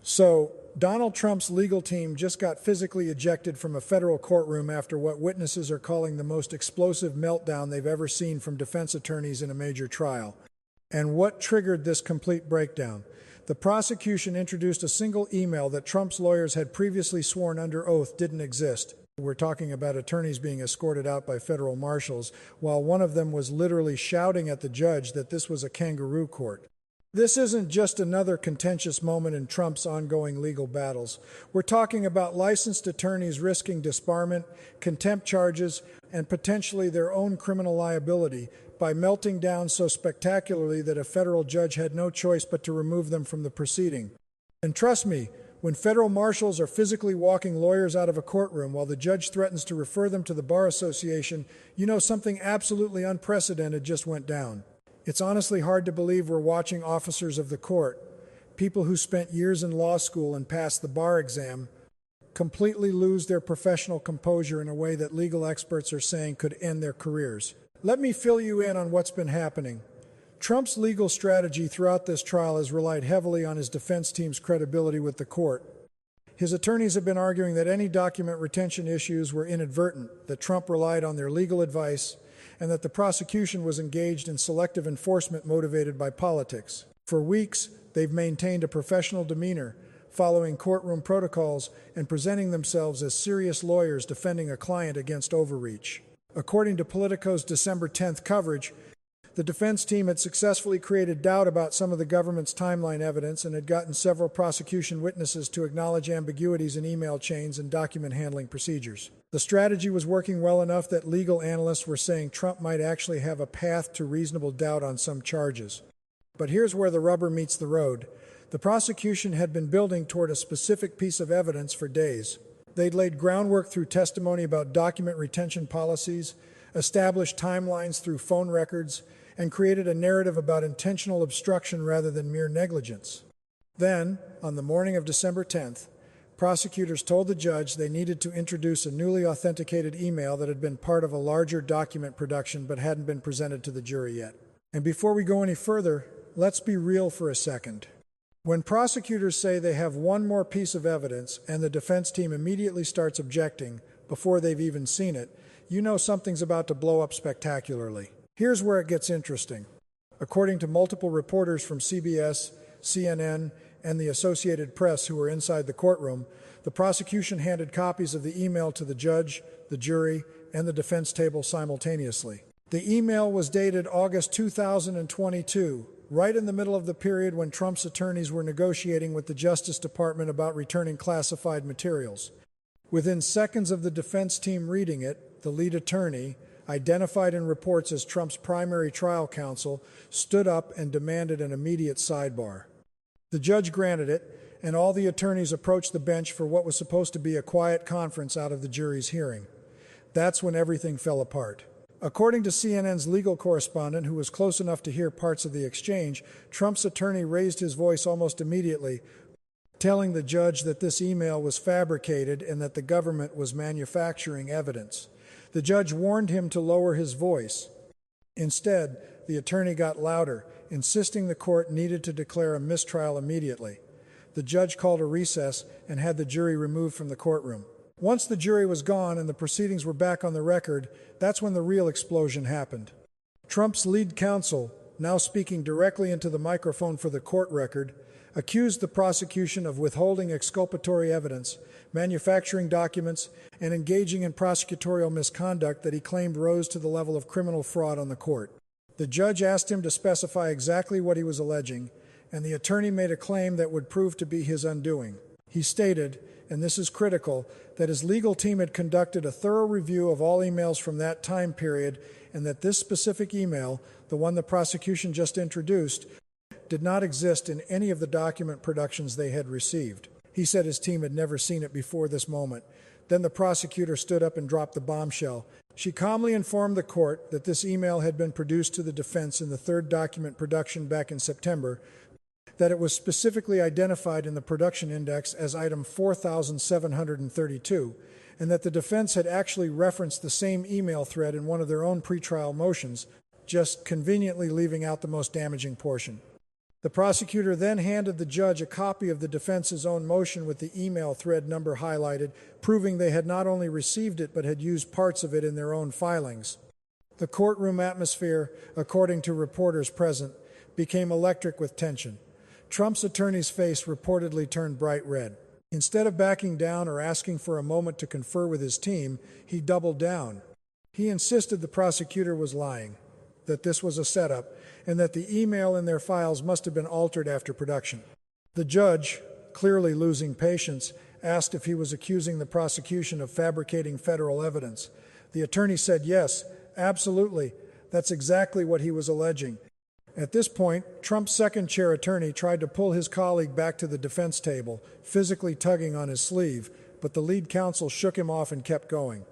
So, Donald Trump's legal team just got physically ejected from a federal courtroom after what witnesses are calling the most explosive meltdown they've ever seen from defense attorneys in a major trial. And what triggered this complete breakdown? The prosecution introduced a single email that Trump's lawyers had previously sworn under oath didn't exist. We're talking about attorneys being escorted out by federal marshals, while one of them was literally shouting at the judge that this was a kangaroo court. This isn't just another contentious moment in Trump's ongoing legal battles. We're talking about licensed attorneys risking disbarment, contempt charges, and potentially their own criminal liability by melting down so spectacularly that a federal judge had no choice but to remove them from the proceeding. And trust me, when federal marshals are physically walking lawyers out of a courtroom while the judge threatens to refer them to the Bar Association, you know something absolutely unprecedented just went down. It's honestly hard to believe we're watching officers of the court, people who spent years in law school and passed the bar exam, completely lose their professional composure in a way that legal experts are saying could end their careers. Let me fill you in on what's been happening. Trump's legal strategy throughout this trial has relied heavily on his defense team's credibility with the court. His attorneys have been arguing that any document retention issues were inadvertent, that Trump relied on their legal advice, and that the prosecution was engaged in selective enforcement motivated by politics. For weeks, they've maintained a professional demeanor, following courtroom protocols and presenting themselves as serious lawyers defending a client against overreach. According to Politico's December 10th coverage, the defense team had successfully created doubt about some of the government's timeline evidence and had gotten several prosecution witnesses to acknowledge ambiguities in email chains and document handling procedures. The strategy was working well enough that legal analysts were saying Trump might actually have a path to reasonable doubt on some charges. But here's where the rubber meets the road. The prosecution had been building toward a specific piece of evidence for days. They'd laid groundwork through testimony about document retention policies, established timelines through phone records, and created a narrative about intentional obstruction rather than mere negligence. Then, on the morning of December 10th, prosecutors told the judge they needed to introduce a newly authenticated email that had been part of a larger document production but hadn't been presented to the jury yet. And before we go any further, let's be real for a second. When prosecutors say they have one more piece of evidence and the defense team immediately starts objecting before they've even seen it, you know something's about to blow up spectacularly. Here's where it gets interesting. According to multiple reporters from CBS, CNN, and the Associated Press who were inside the courtroom, the prosecution handed copies of the email to the judge, the jury, and the defense table simultaneously. The email was dated August 2022, right in the middle of the period when Trump's attorneys were negotiating with the Justice Department about returning classified materials. Within seconds of the defense team reading it, the lead attorney, identified in reports as Trump's primary trial counsel, stood up and demanded an immediate sidebar. The judge granted it, and all the attorneys approached the bench for what was supposed to be a quiet conference out of the jury's hearing. That's when everything fell apart. According to CNN's legal correspondent, who was close enough to hear parts of the exchange, Trump's attorney raised his voice almost immediately, telling the judge that this email was fabricated and that the government was manufacturing evidence. The judge warned him to lower his voice. Instead, the attorney got louder, insisting the court needed to declare a mistrial immediately. The judge called a recess and had the jury removed from the courtroom. Once the jury was gone and the proceedings were back on the record, that's when the real explosion happened. Trump's lead counsel, now speaking directly into the microphone for the court record, accused the prosecution of withholding exculpatory evidence, manufacturing documents, and engaging in prosecutorial misconduct that he claimed rose to the level of criminal fraud on the court. The judge asked him to specify exactly what he was alleging, and the attorney made a claim that would prove to be his undoing. He stated, and this is critical, that his legal team had conducted a thorough review of all emails from that time period, and that this specific email, the one the prosecution just introduced, did not exist in any of the document productions they had received. He said his team had never seen it before this moment. Then the prosecutor stood up and dropped the bombshell. She calmly informed the court that this email had been produced to the defense in the third document production back in September, that it was specifically identified in the production index as item 4732, and that the defense had actually referenced the same email thread in one of their own pretrial motions, just conveniently leaving out the most damaging portion. The prosecutor then handed the judge a copy of the defense's own motion with the email thread number highlighted, proving they had not only received it but had used parts of it in their own filings. The courtroom atmosphere, according to reporters present, became electric with tension. Trump's attorney's face reportedly turned bright red. Instead of backing down or asking for a moment to confer with his team, he doubled down. He insisted the prosecutor was lying, that this was a setup, and that the email in their files must have been altered after production. The judge, clearly losing patience, asked if he was accusing the prosecution of fabricating federal evidence. The attorney said yes, absolutely, that's exactly what he was alleging. At this point, Trump's second-chair attorney tried to pull his colleague back to the defense table, physically tugging on his sleeve, but the lead counsel shook him off and kept going.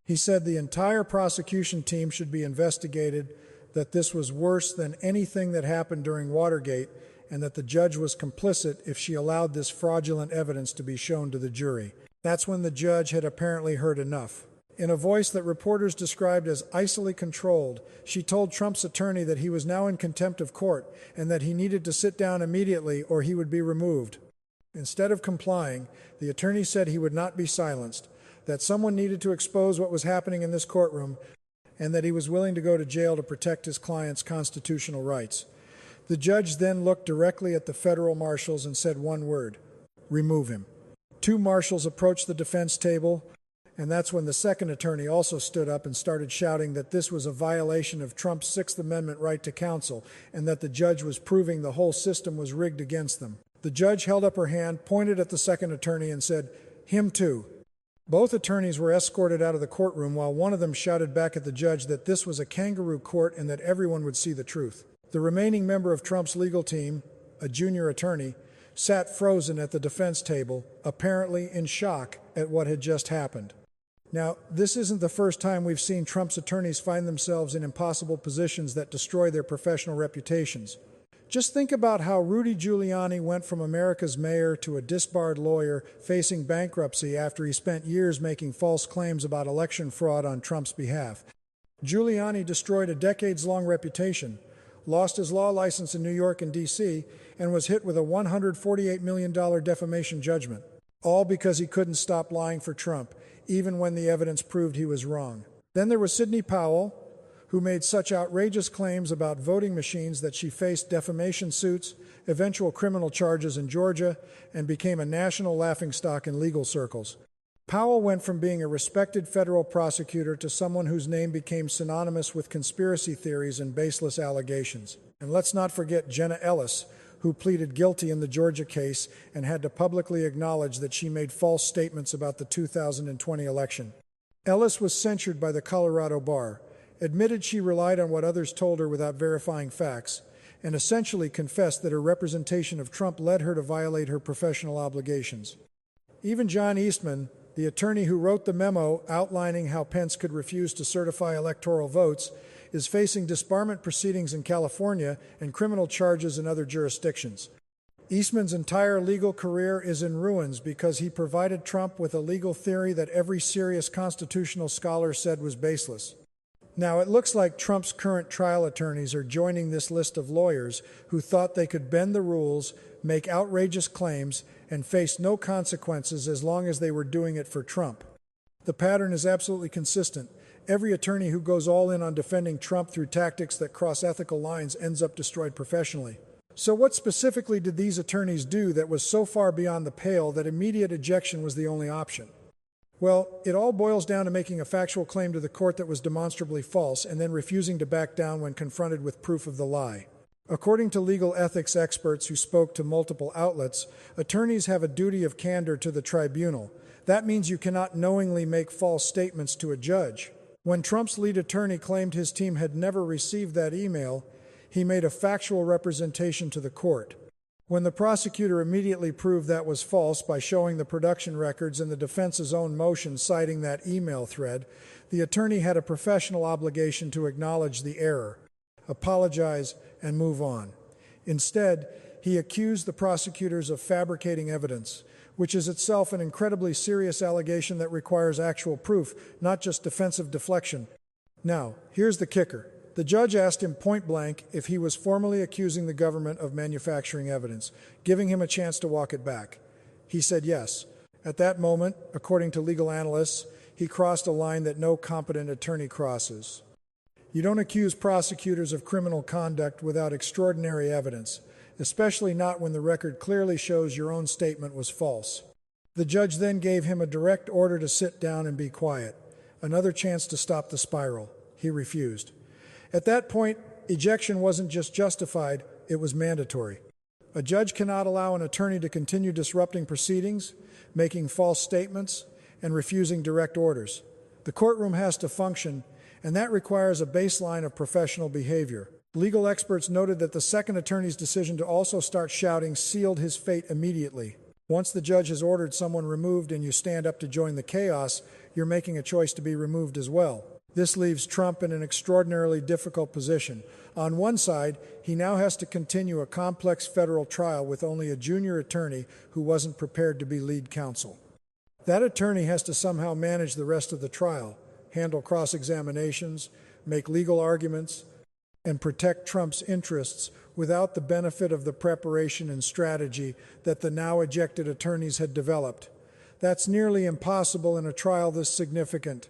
He said the entire prosecution team should be investigated, that this was worse than anything that happened during Watergate, and that the judge was complicit if she allowed this fraudulent evidence to be shown to the jury. That's when the judge had apparently heard enough. In a voice that reporters described as icily controlled, she told Trump's attorney that he was now in contempt of court and that he needed to sit down immediately or he would be removed. Instead of complying, the attorney said he would not be silenced, that someone needed to expose what was happening in this courtroom, and that he was willing to go to jail to protect his client's constitutional rights. The judge then looked directly at the federal marshals and said one word: remove him. Two marshals approached the defense table, and that's when the second attorney also stood up and started shouting that this was a violation of Trump's Sixth Amendment right to counsel, and that the judge was proving the whole system was rigged against them. The judge held up her hand, pointed at the second attorney, and said, "Him too." Both attorneys were escorted out of the courtroom while one of them shouted back at the judge that this was a kangaroo court and that everyone would see the truth. The remaining member of Trump's legal team, a junior attorney, sat frozen at the defense table, apparently in shock at what had just happened. Now, this isn't the first time we've seen Trump's attorneys find themselves in impossible positions that destroy their professional reputations. Just think about how Rudy Giuliani went from America's mayor to a disbarred lawyer facing bankruptcy after he spent years making false claims about election fraud on Trump's behalf. Giuliani destroyed a decades-long reputation, lost his law license in New York and D.C., and was hit with a $148 million defamation judgment, all because he couldn't stop lying for Trump, even when the evidence proved he was wrong. Then there was Sidney Powell, who made such outrageous claims about voting machines that she faced defamation suits, eventual criminal charges in Georgia, and became a national laughingstock in legal circles. Powell went from being a respected federal prosecutor to someone whose name became synonymous with conspiracy theories and baseless allegations. And let's not forget Jenna Ellis, who pleaded guilty in the Georgia case and had to publicly acknowledge that she made false statements about the 2020 election. Ellis was censured by the Colorado bar, admitted she relied on what others told her without verifying facts, and essentially confessed that her representation of Trump led her to violate her professional obligations. Even John Eastman, the attorney who wrote the memo outlining how Pence could refuse to certify electoral votes, is facing disbarment proceedings in California and criminal charges in other jurisdictions. Eastman's entire legal career is in ruins because he provided Trump with a legal theory that every serious constitutional scholar said was baseless. Now, it looks like Trump's current trial attorneys are joining this list of lawyers who thought they could bend the rules, make outrageous claims, and face no consequences as long as they were doing it for Trump. The pattern is absolutely consistent. Every attorney who goes all in on defending Trump through tactics that cross ethical lines ends up destroyed professionally. So what specifically did these attorneys do that was so far beyond the pale that immediate ejection was the only option? Well, it all boils down to making a factual claim to the court that was demonstrably false and then refusing to back down when confronted with proof of the lie. According to legal ethics experts who spoke to multiple outlets, attorneys have a duty of candor to the tribunal. That means you cannot knowingly make false statements to a judge. When Trump's lead attorney claimed his team had never received that email, he made a factual representation to the court. When the prosecutor immediately proved that was false by showing the production records and the defense's own motion citing that email thread, the attorney had a professional obligation to acknowledge the error, apologize, and move on. Instead, he accused the prosecutors of fabricating evidence, which is itself an incredibly serious allegation that requires actual proof, not just defensive deflection. Now, here's the kicker. The judge asked him point blank if he was formally accusing the government of manufacturing evidence, giving him a chance to walk it back. He said yes. At that moment, according to legal analysts, he crossed a line that no competent attorney crosses. You don't accuse prosecutors of criminal conduct without extraordinary evidence, especially not when the record clearly shows your own statement was false. The judge then gave him a direct order to sit down and be quiet, another chance to stop the spiral. He refused. At that point, ejection wasn't just justified, it was mandatory. A judge cannot allow an attorney to continue disrupting proceedings, making false statements, and refusing direct orders. The courtroom has to function, and that requires a baseline of professional behavior. Legal experts noted that the second attorney's decision to also start shouting sealed his fate immediately. Once the judge has ordered someone removed and you stand up to join the chaos, you're making a choice to be removed as well. This leaves Trump in an extraordinarily difficult position. On one side, he now has to continue a complex federal trial with only a junior attorney who wasn't prepared to be lead counsel. That attorney has to somehow manage the rest of the trial, handle cross-examinations, make legal arguments, and protect Trump's interests without the benefit of the preparation and strategy that the now ejected attorneys had developed. That's nearly impossible in a trial this significant.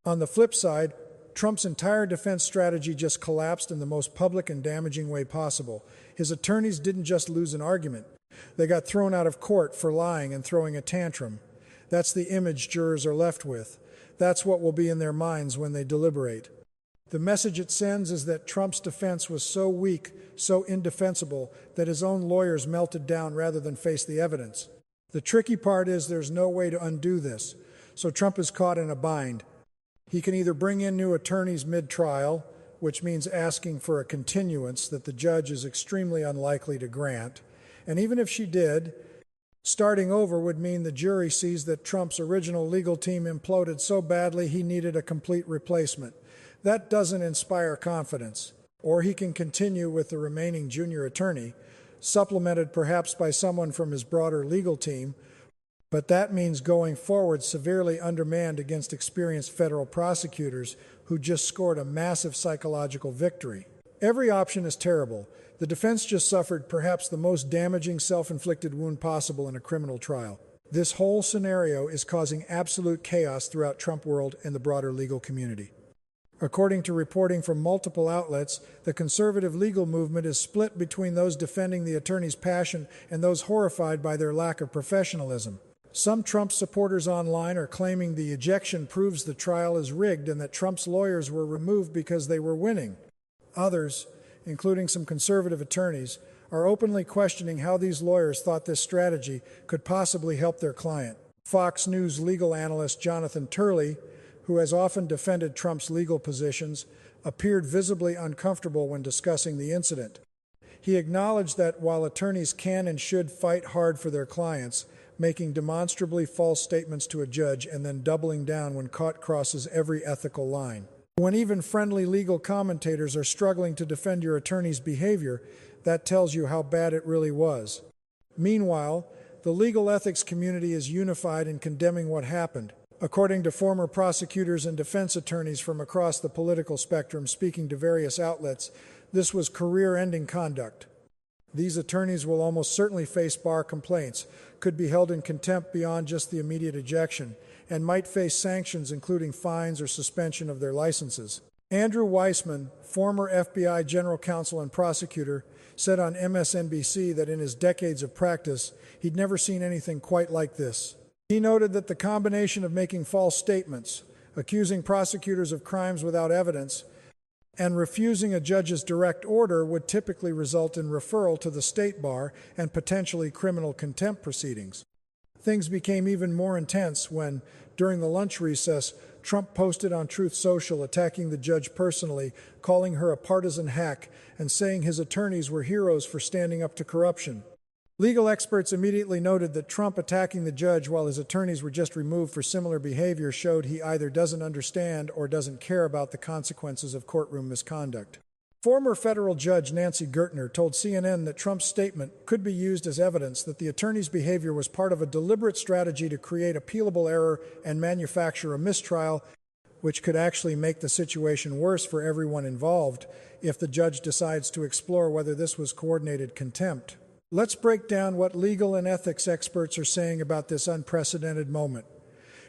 On the flip side, Trump's entire defense strategy just collapsed in the most public and damaging way possible. His attorneys didn't just lose an argument. They got thrown out of court for lying and throwing a tantrum. That's the image jurors are left with. That's what will be in their minds when they deliberate. The message it sends is that Trump's defense was so weak, so indefensible, that his own lawyers melted down rather than face the evidence. The tricky part is there's no way to undo this, so Trump is caught in a bind. He can either bring in new attorneys mid-trial, which means asking for a continuance that the judge is extremely unlikely to grant, and even if she did, starting over would mean the jury sees that Trump's original legal team imploded so badly he needed a complete replacement. That doesn't inspire confidence. Or he can continue with the remaining junior attorney, supplemented perhaps by someone from his broader legal team, but that means going forward severely undermanned against experienced federal prosecutors who just scored a massive psychological victory. Every option is terrible. The defense just suffered perhaps the most damaging self-inflicted wound possible in a criminal trial. This whole scenario is causing absolute chaos throughout Trump world and the broader legal community. According to reporting from multiple outlets, the conservative legal movement is split between those defending the attorney's passion and those horrified by their lack of professionalism. Some Trump supporters online are claiming the ejection proves the trial is rigged and that Trump's lawyers were removed because they were winning. Others, including some conservative attorneys, are openly questioning how these lawyers thought this strategy could possibly help their client. Fox News legal analyst Jonathan Turley, who has often defended Trump's legal positions, appeared visibly uncomfortable when discussing the incident. He acknowledged that while attorneys can and should fight hard for their clients, making demonstrably false statements to a judge and then doubling down when caught crosses every ethical line. When even friendly legal commentators are struggling to defend your attorney's behavior, that tells you how bad it really was. Meanwhile, the legal ethics community is unified in condemning what happened. According to former prosecutors and defense attorneys from across the political spectrum speaking to various outlets, this was career-ending conduct. These attorneys will almost certainly face bar complaints, could be held in contempt beyond just the immediate ejection, and might face sanctions including fines or suspension of their licenses. Andrew Weissman, former FBI general counsel and prosecutor, said on MSNBC that in his decades of practice, he'd never seen anything quite like this. He noted that the combination of making false statements, accusing prosecutors of crimes without evidence, and refusing a judge's direct order would typically result in referral to the state bar and potentially criminal contempt proceedings. Things became even more intense when, during the lunch recess, Trump posted on Truth Social attacking the judge personally, calling her a partisan hack, and saying his attorneys were heroes for standing up to corruption. Legal experts immediately noted that Trump attacking the judge while his attorneys were just removed for similar behavior showed he either doesn't understand or doesn't care about the consequences of courtroom misconduct. Former federal judge Nancy Gertner told CNN that Trump's statement could be used as evidence that the attorney's behavior was part of a deliberate strategy to create appealable error and manufacture a mistrial, which could actually make the situation worse for everyone involved if the judge decides to explore whether this was coordinated contempt. Let's break down what legal and ethics experts are saying about this unprecedented moment,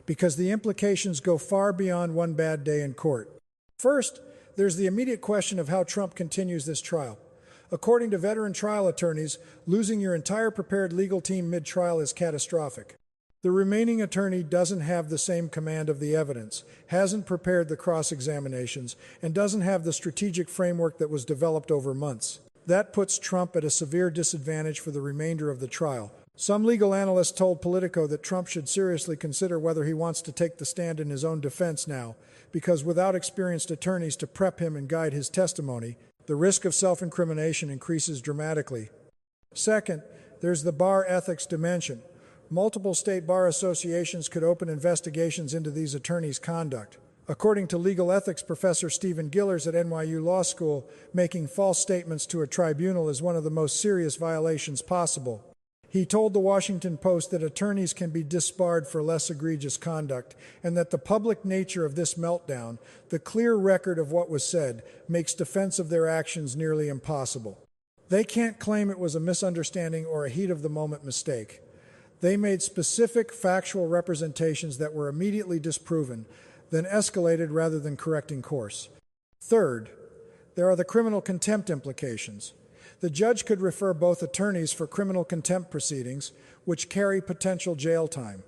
because the implications go far beyond one bad day in court. First, there's the immediate question of how Trump continues this trial. According to veteran trial attorneys, losing your entire prepared legal team mid-trial is catastrophic. The remaining attorney doesn't have the same command of the evidence, hasn't prepared the cross-examinations, and doesn't have the strategic framework that was developed over months. That puts Trump at a severe disadvantage for the remainder of the trial. Some legal analysts told Politico that Trump should seriously consider whether he wants to take the stand in his own defense now, because without experienced attorneys to prep him and guide his testimony, the risk of self-incrimination increases dramatically. Second, there's the bar ethics dimension. Multiple state bar associations could open investigations into these attorneys' conduct. According to legal ethics professor Stephen Gillers at NYU Law School, making false statements to a tribunal is one of the most serious violations possible. He told the Washington Post that attorneys can be disbarred for less egregious conduct, and that the public nature of this meltdown, the clear record of what was said, makes defense of their actions nearly impossible. They can't claim it was a misunderstanding or a heat-of-the-moment mistake. They made specific factual representations that were immediately disproven, then escalated rather than correcting course. Third, there are the criminal contempt implications. The judge could refer both attorneys for criminal contempt proceedings, which carry potential jail time.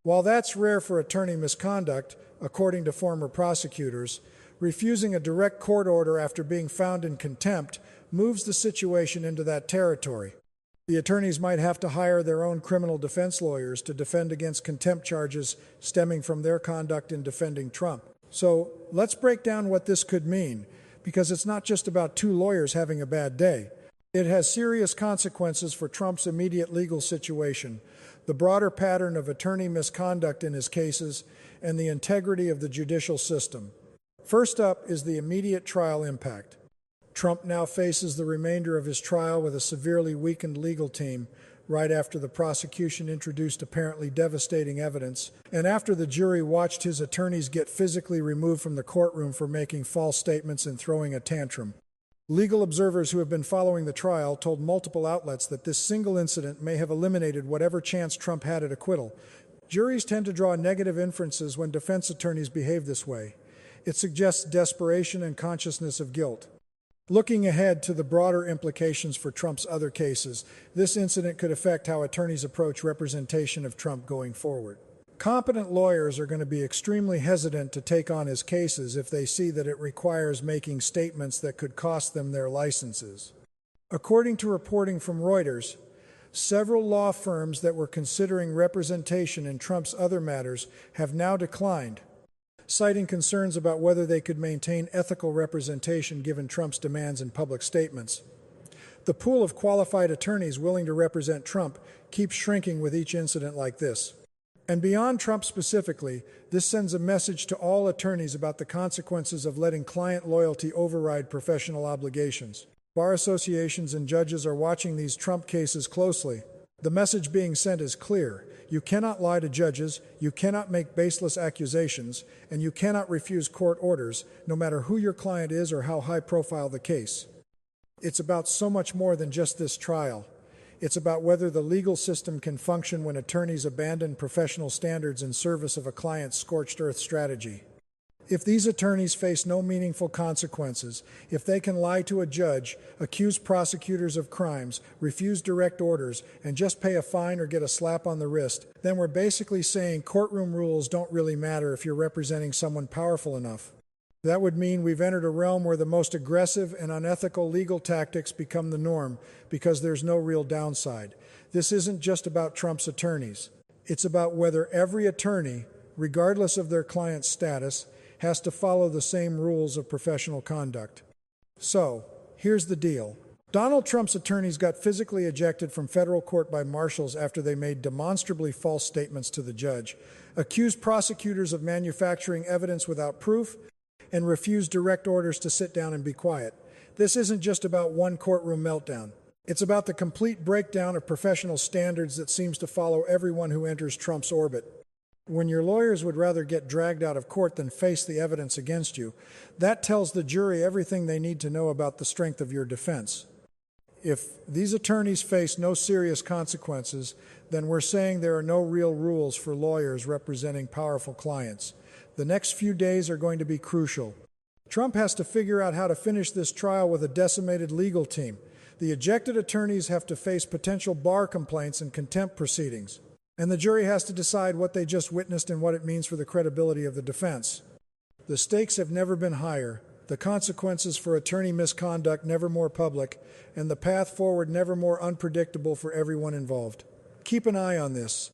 While that's rare for attorney misconduct, according to former prosecutors, refusing a direct court order after being found in contempt moves the situation into that territory. The attorneys might have to hire their own criminal defense lawyers to defend against contempt charges stemming from their conduct in defending Trump. So let's break down what this could mean, because it's not just about two lawyers having a bad day. It has serious consequences for Trump's immediate legal situation, the broader pattern of attorney misconduct in his cases, and the integrity of the judicial system. First up is the immediate trial impact. Trump now faces the remainder of his trial with a severely weakened legal team right after the prosecution introduced apparently devastating evidence, and after the jury watched his attorneys get physically removed from the courtroom for making false statements and throwing a tantrum. Legal observers who have been following the trial told multiple outlets that this single incident may have eliminated whatever chance Trump had at acquittal. Juries tend to draw negative inferences when defense attorneys behave this way. It suggests desperation and consciousness of guilt. Looking ahead to the broader implications for Trump's other cases, this incident could affect how attorneys approach representation of Trump going forward. Competent lawyers are going to be extremely hesitant to take on his cases if they see that it requires making statements that could cost them their licenses. According to reporting from Reuters, several law firms that were considering representation in Trump's other matters have now declined, citing concerns about whether they could maintain ethical representation given Trump's demands and public statements. The pool of qualified attorneys willing to represent Trump keeps shrinking with each incident like this. And beyond Trump specifically, this sends a message to all attorneys about the consequences of letting client loyalty override professional obligations. Bar associations and judges are watching these Trump cases closely. The message being sent is clear. You cannot lie to judges, you cannot make baseless accusations, and you cannot refuse court orders, no matter who your client is or how high-profile the case. It's about so much more than just this trial. It's about whether the legal system can function when attorneys abandon professional standards in service of a client's scorched earth strategy. If these attorneys face no meaningful consequences, if they can lie to a judge, accuse prosecutors of crimes, refuse direct orders, and just pay a fine or get a slap on the wrist, then we're basically saying courtroom rules don't really matter if you're representing someone powerful enough. That would mean we've entered a realm where the most aggressive and unethical legal tactics become the norm because there's no real downside. This isn't just about Trump's attorneys. It's about whether every attorney, regardless of their client's status, has to follow the same rules of professional conduct. So, here's the deal. Donald Trump's attorneys got physically ejected from federal court by marshals after they made demonstrably false statements to the judge, accused prosecutors of manufacturing evidence without proof, and refused direct orders to sit down and be quiet. This isn't just about one courtroom meltdown. It's about the complete breakdown of professional standards that seems to follow everyone who enters Trump's orbit. When your lawyers would rather get dragged out of court than face the evidence against you, that tells the jury everything they need to know about the strength of your defense. If these attorneys face no serious consequences, then we're saying there are no real rules for lawyers representing powerful clients. The next few days are going to be crucial. Trump has to figure out how to finish this trial with a decimated legal team. The ejected attorneys have to face potential bar complaints and contempt proceedings. And the jury has to decide what they just witnessed and what it means for the credibility of the defense. The stakes have never been higher, the consequences for attorney misconduct never more public, and the path forward never more unpredictable for everyone involved. Keep an eye on this.